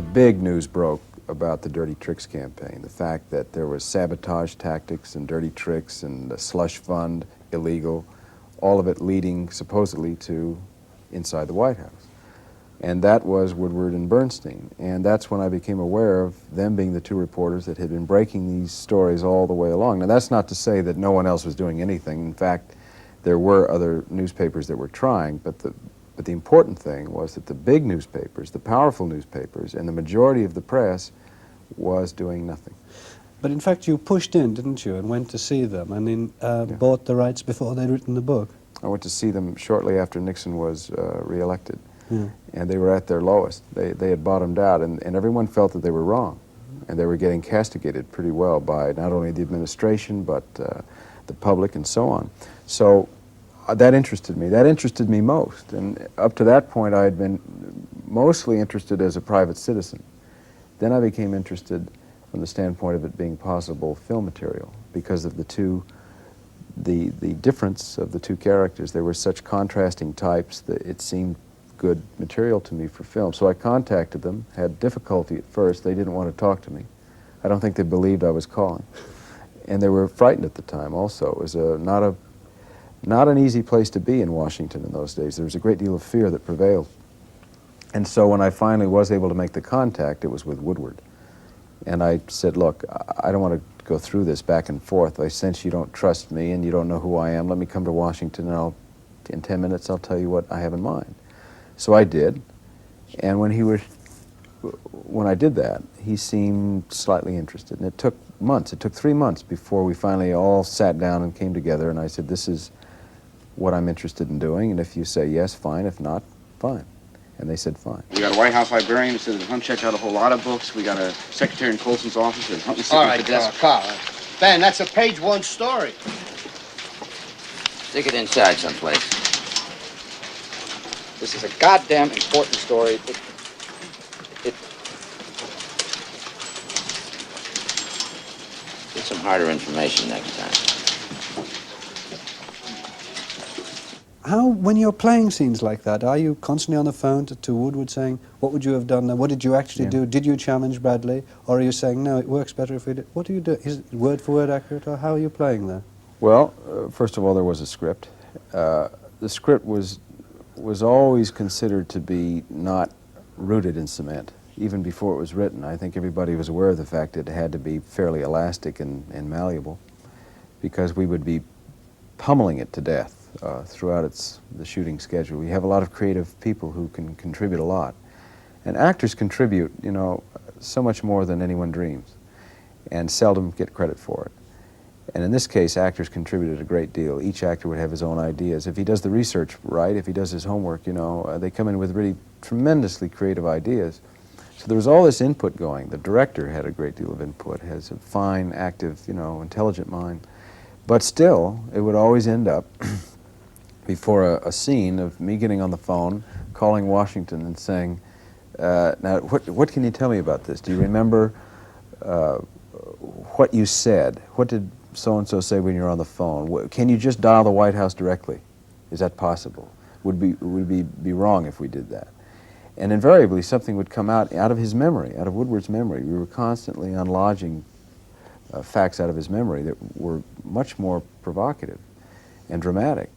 the big news broke about the Dirty Tricks campaign, the fact that there was sabotage tactics and dirty tricks and a slush fund, illegal, all of it leading supposedly to inside the White House. And that was Woodward and Bernstein. And that's when I became aware of them being the two reporters that had been breaking these stories all the way along. Now, that's not to say that no one else was doing anything. In fact, there were other newspapers that were trying, but the important thing was that the big newspapers, the powerful newspapers, and the majority of the press was doing nothing. But in fact, you pushed in, didn't you, and went to see them, and then bought the rights before they'd written the book? I went to see them shortly after Nixon was reelected. Yeah. And they were at their lowest. They had bottomed out, and everyone felt that they were wrong. And they were getting castigated pretty well by not only the administration, but the public and so on. So that interested me. That interested me most. And up to that point, I had been mostly interested as a private citizen. Then I became interested from the standpoint of it being possible film material because of the difference of the two characters. They were such contrasting types that it seemed good material to me for film. So I contacted them, had difficulty at first. They didn't want to talk to me. I don't think they believed I was calling. And they were frightened at the time also. It was not an easy place to be in Washington in those days. There was a great deal of fear that prevailed. And so when I finally was able to make the contact, it was with Woodward. And I said, look, I don't want to go through this back and forth. I sense you don't trust me and you don't know who I am. Let me come to Washington and in 10 minutes I'll tell you what I have in mind. So I did, and when I did that, he seemed slightly interested, and it took months. It took 3 months before we finally all sat down and came together, and I said, this is what I'm interested in doing, and if you say yes, fine. If not, fine. And they said fine. We got a White House librarian who said that Hunt checked out a whole lot of books. We got a secretary in Colson's office that Hunt was sitting at the desk. Carl. Ben, that's a page one story. Stick it inside someplace. This is a goddamn important story. Get some harder information next time. How, when you're playing scenes like that, are you constantly on the phone to Woodward saying, what would you have done now? What did you actually do? Did you challenge Bradley? Or are you saying, no, it works better if we do? What do you do? Is it word for word accurate, or how are you playing there? Well, first of all, there was a script. The script was always considered to be not rooted in cement, even before it was written. I think everybody was aware of the fact that it had to be fairly elastic and malleable, because we would be pummeling it to death throughout the shooting schedule. We have a lot of creative people who can contribute a lot. And actors contribute, you know, so much more than anyone dreams, and seldom get credit for it. And in this case, actors contributed a great deal. Each actor would have his own ideas. If he does the research right, if he does his homework, you know, they come in with really tremendously creative ideas. So there was all this input going. The director had a great deal of input, has a fine, active, you know, intelligent mind. But still, it would always end up before a scene of me getting on the phone, calling Washington and saying, now, what can you tell me about this? Do you remember what you said? What did so-and-so say when you're on the phone? Can you just dial the White House directly? Is that possible? Would we be wrong if we did that? And invariably, something would come out of his memory, out of Woodward's memory. We were constantly unlodging facts out of his memory that were much more provocative and dramatic.